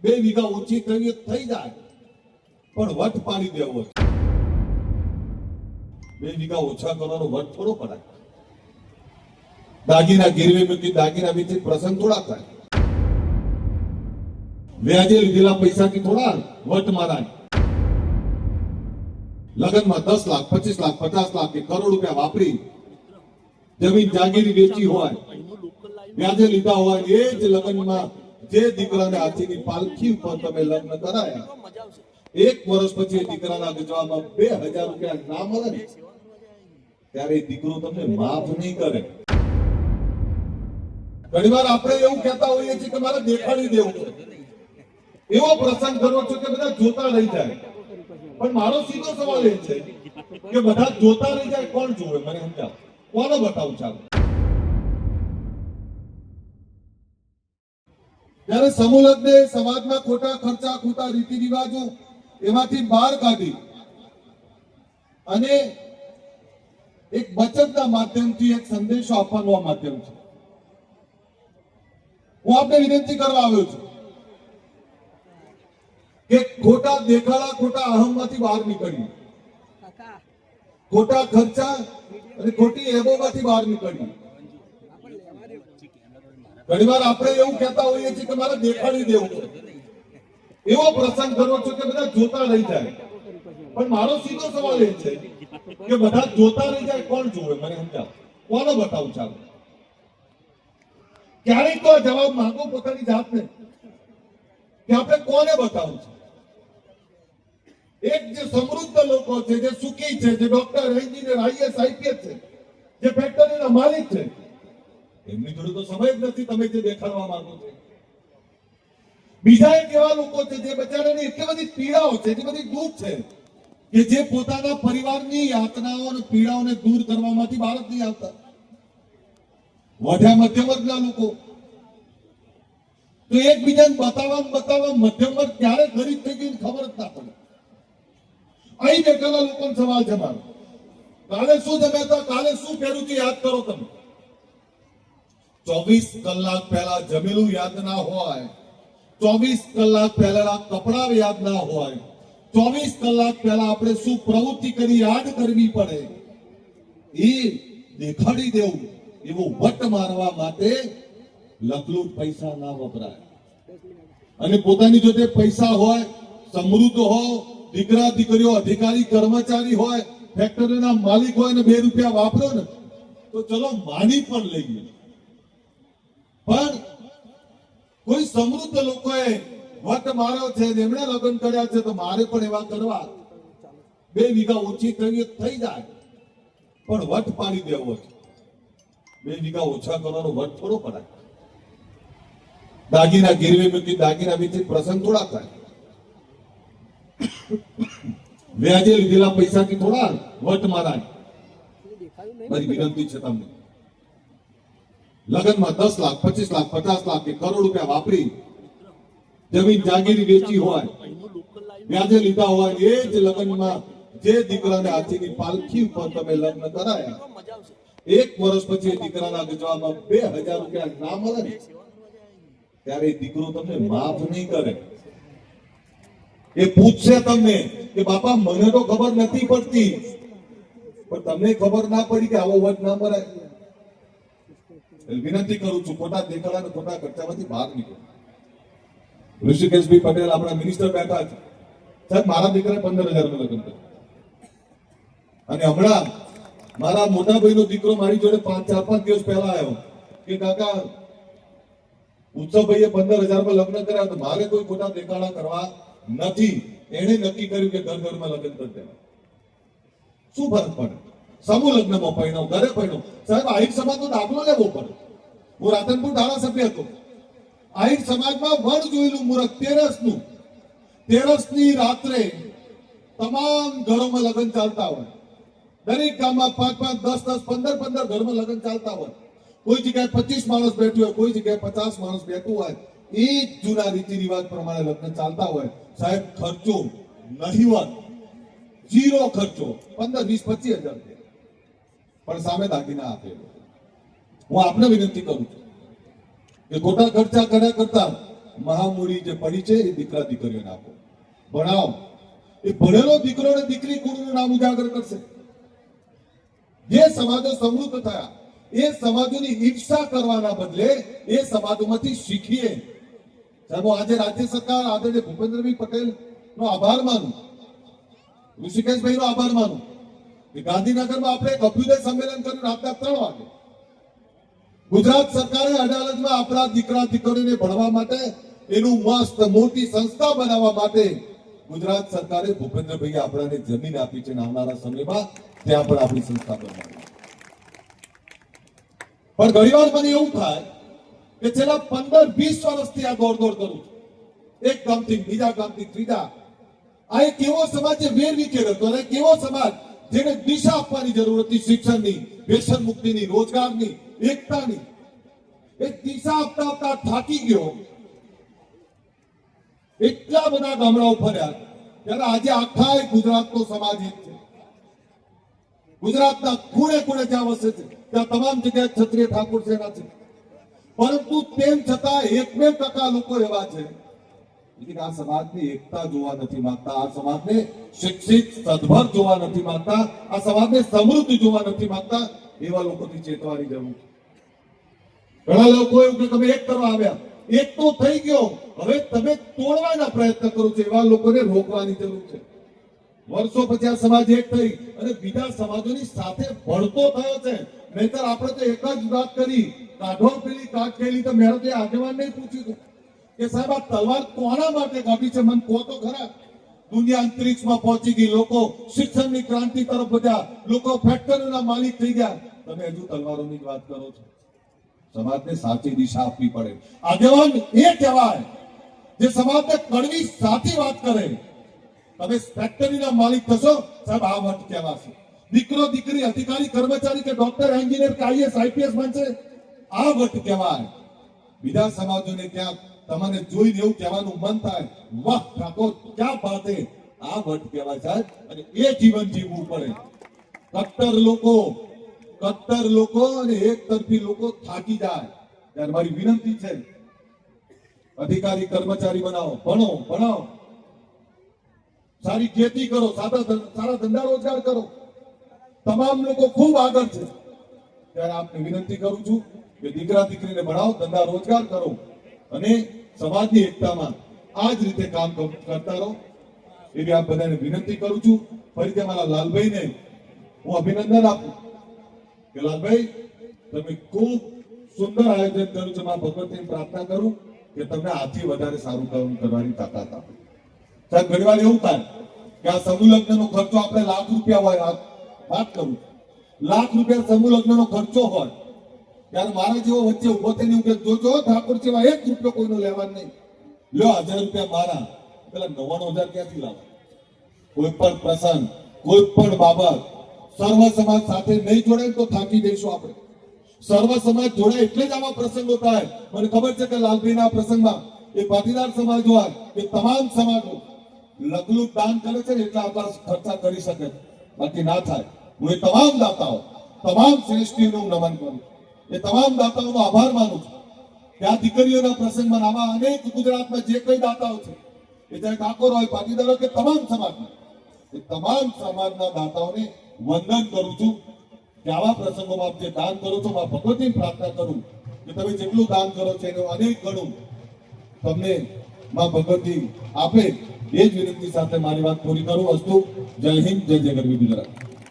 2 વીઘા ઓછી થઈ જાય પણ વટ પાડી દેવો છે. 2 વીઘા ઓછા કરવાનો વટ થોડો પડાય. દાગીના ગીરવે મૂકી દાગીના વેચી પ્રસંગ થોડા થાય. વ્યાજે લીધેલા પૈસાથી થોડા વટ મારાય. લગ્નમાં 10 લાખ 25 લાખ 50 લાખ કે કરોડ રૂપિયા વાપરી જમીન જાગીરી વેચી હોય, વ્યાજે લીધા હોય, એ જ લગ્નમાં જે દીકરાને હાથીની પાલખી ઉપર તમે લગ્ન કરાયા, 1 વર્ષ પછી એ દીકરાના ગજવામાં 2000 રૂપિયા ના મળે ને ત્યારે એ દીકરો તમને માફ નહીં કરે. ઘણીવાર આપણે એવું કહેતા હોઈએ છીએ કે મારે દેખાડી દેવું છે, એવો પ્રસંગ કરવો છે કે બધા જોતા રહી જાય. પણ મારો સીધો સવાલ એ છે કે બધા જોતા રહી જાય, કોણ જોવે? મને સમજાવ, કોને બતાવું? ચાલો, જ્યારે સમૂહ લગ્ને સમાજમાં ખોટા ખર્ચા, ખોટા રીતિ રિવાજો એમાંથી બહાર કાઢી અને એક બચતના માધ્યમથી એક સંદેશો આપવાનું આ માધ્યમ છે. હું આપને વિનંતી કરવા આવ્યો છું કે ખોટા દેખાડા, ખોટા અહમમાંથી બહાર નીકળીએ, ખોટા ખર્ચા અને ખોટી એબોમાંથી બહાર નીકળીએ. ઘણીવાર આપણે એવું કહેતા હોઈએ છીએ કે મારે દેખાડી દેવું છે, એવો પ્રસંગ કરવો છે કે બધા જોતા રહી જાય. પણ મારો સીધો સવાલ એ છે કે બધા જોતા રહી જાય, કોણ જોવે? મને સમજાવ, કોને બતાવું? ચાલો, ક્યારેક તો જવાબ માંગો પોતાની જાતને કે આપણે કોને બતાવું છે. એક જે સમૃદ્ધ લોકો છે, જે સુખી છે, જે ડોક્ટર, એન્જિનિયર, આઈએસ, આઈપીએસ છે, જે ફેક્ટરીના માલિક છે, એમની જોડે તો સમય જ નથી તમે જે દેખાડવા માંગો છો. બીજા એક એવા લોકો છે જે બચારાની એટલી બધી પીડાઓ છે, એટલી બધી દુઃખ છે કે જે પોતાના પરિવારની યાતનાઓ અને પીડાઓને દૂર કરવામાંથી બહાર જ નહીં આવતા. વધ્યા મધ્યમ વર્ગના લોકો તો એકબીજાને બતાવવા મધ્યમ વર્ગ ક્યારે ગરીબ થઈ ગયું ખબર જ ના પડે. અહીં બેઠેલા લોકોનો સવાલ છે મારો, કાલે શું જમ્યા હતા, કાલે શું પહેર્યું છે, યાદ કરો તમે. 24 કલાક પહેલા જમેલું યાદ ના હોય, 24 કલાક પહેલા કપડા યાદ ના હોય, 24 કલાક પહેલા આપણે શું પ્રવૃત્તિ કરી યાદ કરવી પડે, એ દેખાડી દેવું, એવું વટ મારવા માટે લખલૂટ પૈસા ના વપરાય. અને પોતાની જોડે પૈસા હોય, સમૃદ્ધ હોય, દીકરા દીકરીઓ, અધિકારી કર્મચારી હોય, ફેક્ટરીના માલિક હોય ને 2 રૂપિયા વાપરો ને તો ચલો માની પણ લઈએ. પણ કોઈ સમૃદ્ધ લોકોએ વટ માર્યો છે, એમણે લગ્ન કર્યા છે, તો મારે પણ એવા કરવા. 2 વીઘા ઓછી થઈ જાય પણ વટ પાડી દેવો છે. 2 વીઘા ઓછા કરવાનો વટ થોડો પડાય. દાગીના ગીરવે મૂકી દાગીના વેચી પ્રસંગ થોડા થાય. વ્યાજે લીધેલા પૈસાથી થોડા વટ મારાય. મારી વિનંતી છે તમને, લગ્નમાં 10 લાખ 25 લાખ 50 લાખ કે કરોડ રૂપિયા વાપરી જમીન જાગીરી વેચી હોય, વ્યાજે લીધા હોય, એ જ લગ્નમાં જે દીકરાને હાથીની પાલખી ઉપર તમે લગ્ન કરાયા, 1 વર્ષ પછી એ દીકરાના ગજવામાં 2000 રૂપિયા ના મળે ને ત્યારે એ દીકરો તમને માફ નહીં કરે. એ પૂછશે તમને કે બાપા મને તો ખબર નથી પડતી, પણ તમને ખબર ના પડી કે આવો વટ ના મરાય. વિનંતી કરું છું, ખોટા દેખાડા અને ખોટા ખર્ચામાંથી બહાર નીકળો. ઋષિકેશભાઈ પટેલ આપણા મિનિસ્ટર બેઠા છે. સાહેબ, મારા દીકરાએ 15,000 નું લગ્ન કર્યું અને હમણાં મારા મોટા ભાઈનો દીકરો મારી જોડે 4-5 દિવસ પહેલા આવ્યો કે કાકા ઉત્સવભાઈએ 15,000 માં લગ્ન કર્યા, તો મારે કોઈ ખોટા દેખાડા કરવા નથી. એને નક્કી કર્યું કે ઘર ઘરમાં લગ્ન કરી દેવા. શું ફરક પડે? સમૂહ લગ્નમાં પરણો, ઘરે પરણો. સાહેબ, આહિર સમાજનો દાખલો લેવો પડે. હું રાધનપુર ધારાસભ્ય હતો. આહિર સમાજમાં વડ જોયેલું મુહૂર્ત 13ની રાત્રે તમામ ઘરોમાં લગ્ન ચાલતા હોય. દરેક ગામમાં 5-5, 10-10, 15-15 ઘરમાં લગ્ન ચાલતા હોય. કોઈ જગ્યાએ 25 માણસ બેઠું હોય, કોઈ જગ્યાએ 50 માણસ બેઠું હોય. એ જૂના રીતિ રિવાજ પ્રમાણે લગ્ન ચાલતા હોય. સાહેબ, ખર્ચો નહીવત, 0 ખર્ચો, 15-20-25 હજાર પણ સામે દાગીના આપે. હું આપને વિનંતી કરું છું કે ખોટા ખર્ચા કર્યા કરતા મહામૂડી જે પડી છે એ દીકરા દીકરીઓને આપો, ભણાવો. એ ભણેલો દીકરો અને દીકરી કુળનું નામ ઉજાગર કરશે. જે સમાજો સમૃદ્ધ થયા એ સમાજોની ઈર્ષા કરવાના બદલે એ સમાજોમાંથી શીખીએ. સાહેબ, આજે રાજ્ય સરકાર આદરણીય ભૂપેન્દ્રભાઈ પટેલ નો આભાર માનું, ઋષિકેશભાઈ નો આભાર માનું કે ગાંધીનગરમાં આપણે એક અભ્યુદય સંમેલન કર્યું રાતના 3 વાગે. ગુજરાત સરકારે અડાલજમાં આપણા દીકરા દીકરીઓને ભણવા માટે એનું મસ્ત મોટી સંસ્થા બનાવવા માટે ગુજરાત સરકારે ભૂપેન્દ્રભાઈ આપણાને જમીન આપી છે. આવનારા સમયમાં ત્યાં પણ આપણી સંસ્થા બનાવવાની. પણ ઘણીવાર મને એવું થાય કે છેલ્લા 15-20 વર્ષથી આ દોડ કરું છું, એક ગામથી બીજા ગામથી ત્રીજા. આ એક એવો સમાજ જે વેરવિખેર હતો અને કેવો સમાજ જેને દિશા આપવાની જરૂર હતી, શિક્ષણની, વ્યસન મુક્તિની, રોજગારની, એકતાની. એ દિશા આપતા આપતા થાકી ગયો. એટલા બધા ગામડાઓ ફર્યા ત્યારે આજે આખા ગુજરાતનો સમાજ એક છે. ગુજરાતના ખૂણે ખૂણે જ્યાં વસે છે ત્યાં તમામ જગ્યાએ ક્ષત્રિય ઠાકોર સેના છે. પરંતુ તેમ છતાં 1-2% લોકો એવા છે કે આ સમાજની એકતા જોવા નથી માંગતા, આ સમાજને શિક્ષિત સદભર જોવા નથી માંગતા, આ સમાજને સમૃદ્ધ જોવા નથી માંગતા. એવા લોકોથી ચેતવાની જરૂર છે. ઘણા લોકો એવું કે તમે એક કરવા આવ્યા, એક તો થઈ ગયો, હવે તમે તોડવાના પ્રયત્ન કરો છો. એવા લોકોને રોકવાની જરૂર છે. વર્ષો પછી આ સમાજ એક થઈ અને બીજા સમાજોની સાથે ભળતો થયો છે. નહીતર આપણે તો એક જ વાત કરી, કાઢો પેલી કાઢ ખેલી. તો મેં તો આગેવાન નહીં પૂછ્યું કે સાહેબ આ તલવાર કોના માટે કાઢી છે, મને કહો તો ખરા. દુનિયા અંતરિક્ષમાં પહોંચી ગઈ, લોકો શિક્ષણની ક્રાંતિ તરફ વધ્યા, લોકો ફેક્ટરીના માલિક થઈ ગયા. તમે હજુ તલવારોની જ વાત કરો છો. સમાજને સાચી દિશા આપવી પડે. આગેવાન એ કહેવાય જે સમાજને કડવી સાચી વાત કરે. તમે ફેક્ટરીના માલિક થશો સાહેબ, આ વટ કહેવાશે. દીકરો દીકરી અધિકારી કર્મચારી કે ડોક્ટર એન્જિનિયર કે આઈએસ આઈપીએસ બનશે, આ વટ કહેવાય. બીજા સમાજોને ક્યાંક તમને જોઈને એવું કહેવાનું મન થાય, વાહ ઠાકોર ક્યાં બાત હે, આ વટ કહેવાય સાહેબ. અને એ જીવન જીવવું પડે. કટ્ટર લોકો અને એક તરફી લોકો થાકી જાય ત્યારે મારી વિનંતી છે, અધિકારી કર્મચારી બનાવો, ભણાવો, સારી ખેતી કરો, સારા ધંધા રોજગાર કરો. તમામ લોકો ખૂબ આગળ છે. ત્યારે આપને વિનંતી કરું છું કે દીકરા દીકરીને ભણાવો, ધંધા રોજગાર કરો અને સમાજની એકતામાં આ જ રીતે કામ કરતા રહો એવી આપ બધાને વિનંતી કરું છું. ફરીથી મારા લાલભાઈને હું અભિનંદન આપું કે લાલભાઈ તમે ખૂબ સુંદર આયોજન કર્યું છે. માં ભગવતીની પ્રાર્થના કરું કે તમને આથી વધારે સારું કામ કરવાની તાકાત આપે. સાહેબ, ઘણી વાર એવું થાય કે આ સમૂહ લગ્નનો ખર્ચો આપણે ₹1,00,000 હોય, વાત કરું ₹1,00,000 સમૂહ લગ્નનો ખર્ચો હોય ત્યારે મારા જેવો વચ્ચે ઉભો થઈને કે જોજો ઠાકોર જેવા ₹1 કોઈનો લેવા નહીં, લ્યો ₹1,000 મારા. પેલા 99,000 ક્યાંથી લાવે? કોઈ પણ પ્રસંગ, કોઈ પણ બાબત સર્વ સમાજ સાથે નહીં જોડાય તો થાકી જઈશું આપણે. સર્વ સમાજ જોડાય એટલે જ આવા પ્રસંગો થાય. મને ખબર છે કે લાલભાઈના પ્રસંગમાં એ પાટીદાર સમાજ હોય કે તમામ સમાજો લગલુક દાન કરે છે એટલે આપણા ખર્ચા કરી શકે, બાકી ના થાય. હું એ તમામ દાતાઓ, તમામ શ્રેષ્ઠીઓનું નમન કરું, એ તમામ દાતાઓનો આભાર માનું છું કે આ દીકરીઓના પ્રસંગમાં આવા અનેક ગુજરાતમાં જે કઈ દાતાઓ છે, એ ચાહે ઠાકોર હોય, પાટીદાર હોય કે તમામ સમાજના, એ તમામ સમાજના દાતાઓને વંદન કરું છું કે આવા પ્રસંગોમાં જે દાન કરો છો, માં ભગવતીની પ્રાર્થના કરું કે તમે જેટલું દાન કરો છો એનું અનેક ગણું તમને માં ભગવતી આપે. એ જ વિનંતી સાથે મારી વાત પૂરી કરું. અસ્તુ. જય હિન્દ, જય ગરવી ગુજરાત.